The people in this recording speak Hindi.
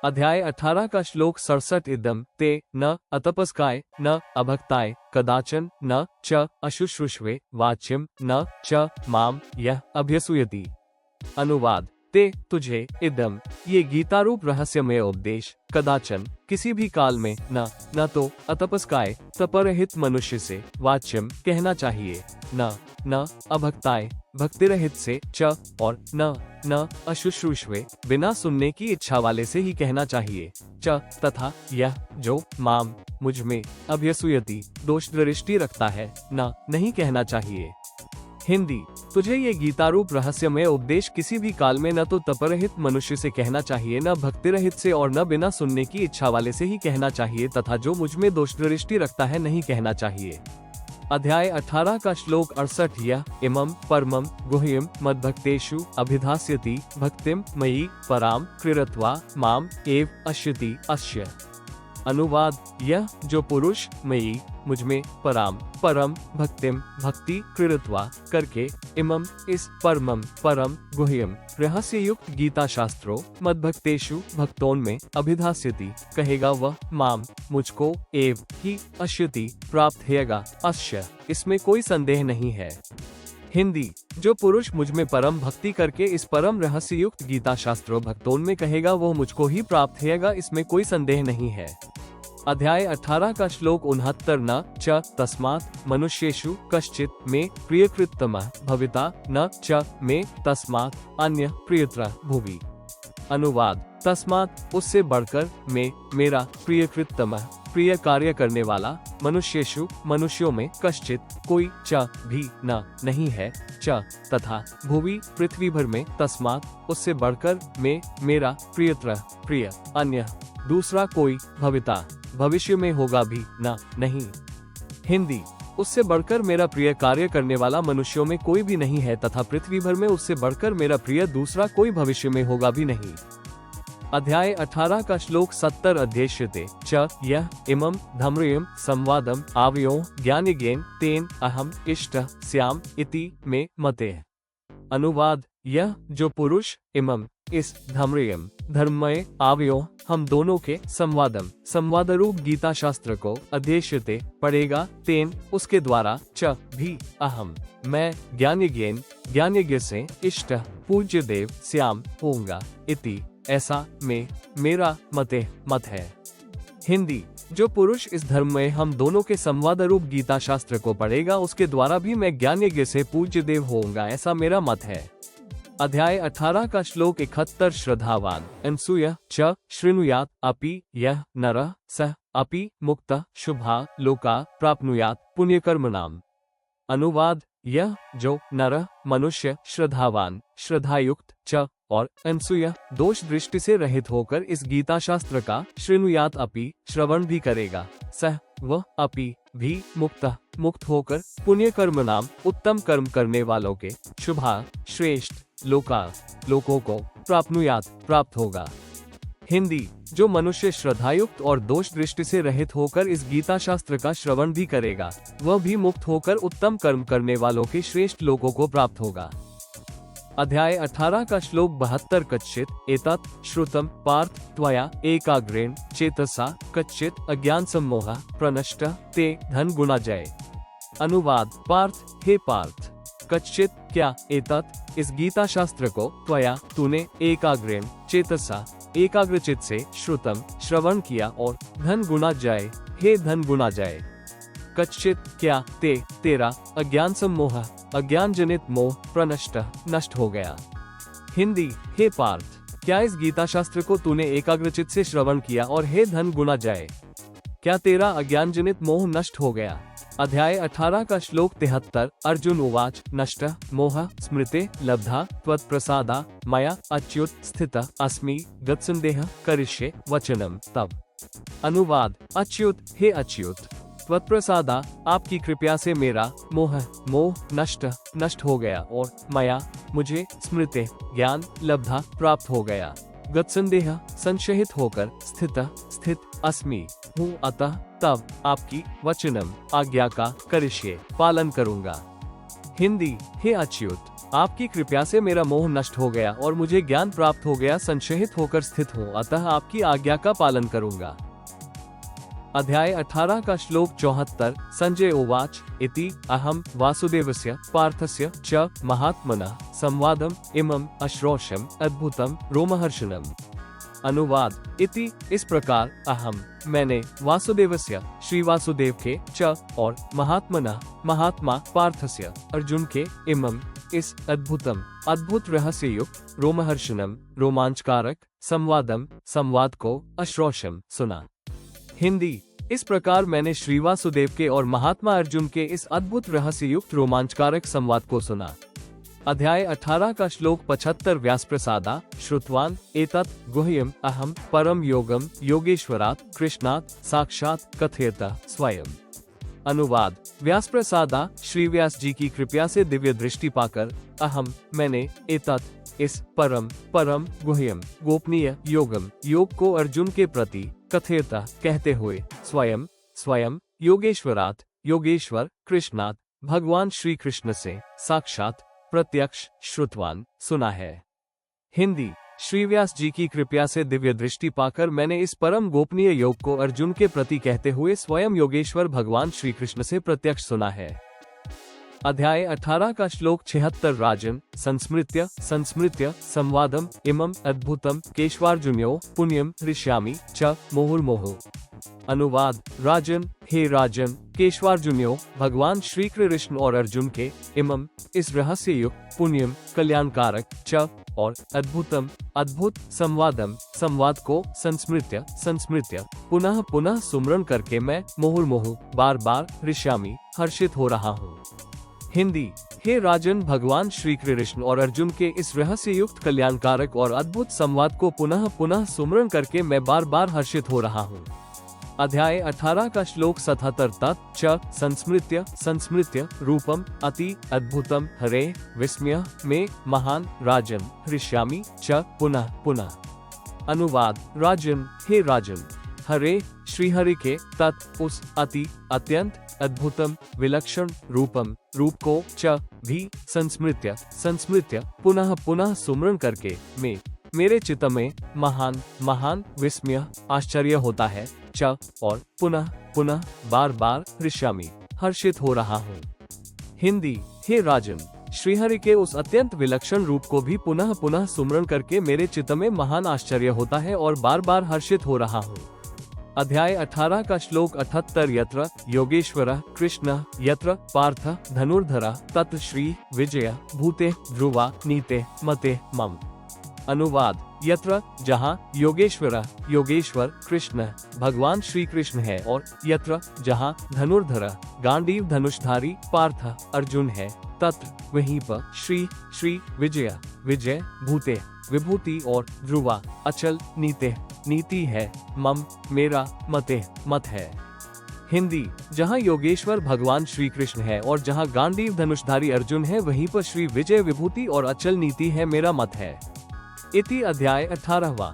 अध्याय 18 का श्लोक 67 इदं ते न अतपस्काय न अभक्ताय कदाचन न च अशुश्रूषवे वाच्यम न च माम यह अभ्यसूयति। अनुवाद। ते तुझे इदम ये गीतारूप रहस्यमय उपदेश कदाचन किसी भी काल में न तो अतपस्काय तपरहित मनुष्य से वाच्यम कहना चाहिए, न अभक्ताय भक्ति रहित से च और न अशुश्रूषवे बिना सुनने की इच्छा वाले से ही कहना चाहिए च तथा यह जो माम मुझ में अभ्यसूयति दोष दृष्टि रखता है नहीं कहना चाहिए। हिंदी। तुझे ये गीतारूप रहस्यमय उपदेश किसी भी काल में न तो तपरहित मनुष्य से कहना चाहिए, न भक्ति रहित से और न बिना सुनने की इच्छा वाले से ही कहना चाहिए तथा जो मुझ में दोष दृष्टि रखता है नहीं कहना चाहिए। अध्याय 18 का श्लोक 68 यह इमं परमं गुह्यं मद्भक्तेषु अभिधास्यति भक्तिम मयि पराम कृत्वा माम एव अश्यति अस्य। अनुवाद। यह जो पुरुष मयि मुझ में परम भक्तिम भक्ति कृत्वा करके इमं इस परम गुह्यम रहस्य युक्त गीता शास्त्रों मद्भक्तेषु भक्तों में अभिधास्यति कहेगा वह माम मुझको एव ही अश्यति प्राप्त होगा अश्य इसमें कोई संदेह नहीं है। हिंदी। जो पुरुष मुझ में परम भक्ति करके इस परम रहस्य युक्त गीता शास्त्रों भक्तों में कहेगा वो मुझको ही प्राप्त होगा इसमें कोई संदेह नहीं है। अध्याय 18 का श्लोक 69 न च तस्मात् मनुष्येषु कश्चित् मे प्रियकृत्तमः भविता न च मे तस्मात् अन्य प्रियतर भुवि। अनुवाद। तस्मात् उससे बढ़कर में मेरा प्रियकृत्तमः प्रिय कार्य करने वाला मनुष्येषु मनुष्यों में कश्चित कोई च भी नहीं है च तथा भुवि पृथ्वी भर में तस्मात् उससे बढ़कर में मेरा प्रियतर प्रिय अन्य दूसरा कोई भविता भविष्य में होगा भी नहीं। हिंदी। उससे बढ़कर मेरा प्रिय कार्य करने वाला मनुष्यों में कोई भी नहीं है तथा पृथ्वी भर में उससे बढ़कर मेरा प्रिय दूसरा कोई भविष्य में होगा भी नहीं। अध्याय 18 का श्लोक 70 अध्येष्यते च यह इमं धम्रियं संवादम आवयो ज्ञानिज्ञेन तेन अहम इष्ट स्याम इति मे मते। अनुवाद। यह जो पुरुष इमं इस धम्रियम धर्ममय आवयो हम दोनों के संवाद रूप गीता शास्त्र को अध्येष्यते पढ़ेगा तेन उसके द्वारा च भी अहम मैं ज्ञानिज्ञ से इष्ट पूज्य देव श्याम होऊंगा इति ऐसा में मेरा मत है। हिंदी। जो पुरुष इस धर्म में हम दोनों के संवाद रूप गीता शास्त्र को पढ़ेगा उसके द्वारा भी मैं ज्ञानिज्ञ से पूज्य देव होऊंगा ऐसा मेरा मत है। अध्याय 18 का श्लोक 71 श्रद्धावान अनसूय च शृणुयात् अपि यह नरः सः अपि मुक्तः शुभा लोका प्राप्नुयात् पुण्यकर्मणाम्। अनुवाद। यह जो नर मनुष्य श्रद्धावान श्रद्धायुक्त च और अनसूय दोष दृष्टि से रहित होकर इस गीता शास्त्र का शृणुयात् अपि श्रवण भी करेगा सह वह अपि भी मुक्त होकर पुण्य कर्म नाम उत्तम कर्म करने वालों के शुभा श्रेष्ठ लोकों को प्राप्त होगा। हिंदी। जो मनुष्य श्रद्धायुक्त और दोष दृष्टि से रहित होकर इस गीता शास्त्र का श्रवण भी करेगा वह भी मुक्त होकर उत्तम कर्म करने वालों के श्रेष्ठ लोकों को प्राप्त होगा। अध्याय 18 का श्लोक 72 कच्चित् एतत् श्रुतम पार्थ त्वया एकाग्रेण चेतसा कच्चित् अज्ञान सम्मोहः प्रनष्ट ते धन गुणा जय। अनुवाद। पार्थ हे पार्थ कच्चित् क्या एतत् इस गीता शास्त्र को त्वया तूने एकाग्रेण चेतसा एकाग्रचित से श्रुतम श्रवण किया और धन गुणा जाए हे धन गुणा जाए। कच्चित क्या तेरा अज्ञान सम्मोह अज्ञान जनित मोह प्रनष्ट नष्ट हो गया। हिंदी। हे पार्थ क्या इस गीता शास्त्र को तूने एकाग्रचित से श्रवण किया और हे धन गुणा जाए क्या तेरा अज्ञान जनित मोह नष्ट हो गया। अध्याय 18 का श्लोक 73 अर्जुन उवाच नष्ट मोह स्मृते लब्धा त्वत्प्रसादा मया अच्युत स्थित अस्मि गत्संदेह करिष्ये वचनम तव। अनुवाद। अच्युत हे अच्युत त्वत्प्रसादा आपकी कृपया से मेरा मोह नष्ट हो गया और मया मुझे स्मृते ज्ञान लब्धा प्राप्त हो गया गत्संदेह संशयित होकर स्थित अस्मि हूँ अतः तब आपकी वचनम आज्ञा का करिष्ये पालन करूंगा। हिंदी। हे अच्युत आपकी कृपा से मेरा मोह नष्ट हो गया और मुझे ज्ञान प्राप्त हो गया, संशयित होकर स्थित हूँ, अतः आपकी आज्ञा का पालन करूंगा। अध्याय 18 का श्लोक 74। संजय उवाच इति अहम वासुदेवस्य पार्थस्य च महात्मनः संवादम इमम अश्रोषम अद्भुतम रोमहर्षणम। अनुवाद इति इस प्रकार अहम मैंने वासुदेवस्य श्री वासुदेव के च और महात्मनः महात्मा पार्थस्य अर्जुन के इमम इस अद्भुतम अद्भुत रहस्य युक्त रोमहर्षणम रोमांचकारक संवादम संवाद को अश्रोषम सुना। हिंदी। इस प्रकार मैंने श्री वासुदेव के और महात्मा अर्जुन के इस अद्भुत रहस्य युक्त रोमांचकारक संवाद को सुना। अध्याय 18 का श्लोक 75। व्यास प्रसादा श्रुतवान एतत् गुह्यम अहम परम योगम योगेश्वरात् कृष्णात् साक्षात् कथयत स्वयं। अनुवाद। व्यास प्रसादा श्री व्यास जी की कृपया से दिव्य दृष्टि पाकर अहम मैंने एतत् इस परम गुह्यम गोपनीय योगम योग को अर्जुन के प्रति कथयता कहते हुए स्वयं योगेश्वरात् योगेश्वर कृष्णात् भगवान श्री कृष्ण से साक्षात प्रत्यक्ष श्रुतवान सुना है। हिंदी। श्री व्यास जी की कृपया से दिव्य दृष्टि पाकर मैंने इस परम गोपनीय योग को अर्जुन के प्रति कहते हुए स्वयं योगेश्वर भगवान श्री कृष्ण से प्रत्यक्ष सुना है। अध्याय 18 का श्लोक 76। राजन संस्मृत्य संवादम इमम अद्भुतम केशवार्जुन्यो पुण्यम हृष्यामि च मुहुर्मुहुः। अनुवाद। राजन हे राजन केशवार्जुन्यो भगवान श्री कृष्ण और अर्जुन के इमम इस रहस्य युक्त पुण्यम कल्याणकारक च और अद्भुतम अद्भुत संवादम संवाद को संस्मृत्य पुनः सुमरण करके मैं मुहुर्मुहुः बार बार हृष्यामि हर्षित हो रहा हूँ। हिंदी। हे राजन भगवान श्री कृष्ण और अर्जुन के इस रहस्य युक्त कल्याणकारक और अद्भुत संवाद को पुनः सुमरण करके मैं बार बार हर्षित हो रहा हूँ। अध्याय 18 का श्लोक 77। तत् च संस्मृत्य रूपम अति अद्भुतम हरे विस्मय में महान राजन हृष्यामि च पुनः। अनुवाद। राजन हे राजन हरे श्रीहरि के तत् उस अत्यंत अद्भुतम विलक्षण रूप को च भी संस्मृत्य पुनः सुमरण करके मेरे चित्त में महान विस्मय आश्चर्य होता है च और पुनः बार हृष्यामि हर्षित हो रहा हूँ। हिंदी। हे राजन श्रीहरि के उस अत्यंत विलक्षण रूप को भी पुनः सुमरण करके मेरे चित्त में महान आश्चर्य होता है और बार हर्षित हो रहा हूँ। अध्याय 18 का श्लोक 78। यत्र योगेश्वरः कृष्ण यत्र पार्थ धनुर्धरः तत्र श्री विजय भूते ध्रुवा नीते मते मम। अनुवाद। यत्र जहाँ योगेश्वर कृष्ण भगवान श्री कृष्ण है और यत्र जहाँ धनुर्धर गांडीव धनुषधारी पार्थ अर्जुन है तत्र वहीं पर श्री विजय भूते विभूति और ध्रुवा अचल नीति है मम मेरा मत है। हिंदी। जहाँ योगेश्वर भगवान श्री कृष्ण है और जहाँ गांडीव धनुषधारी अर्जुन है वहीं पर श्री विजय विभूति और अचल नीति है मेरा मत है। इति अध्याय 18वां।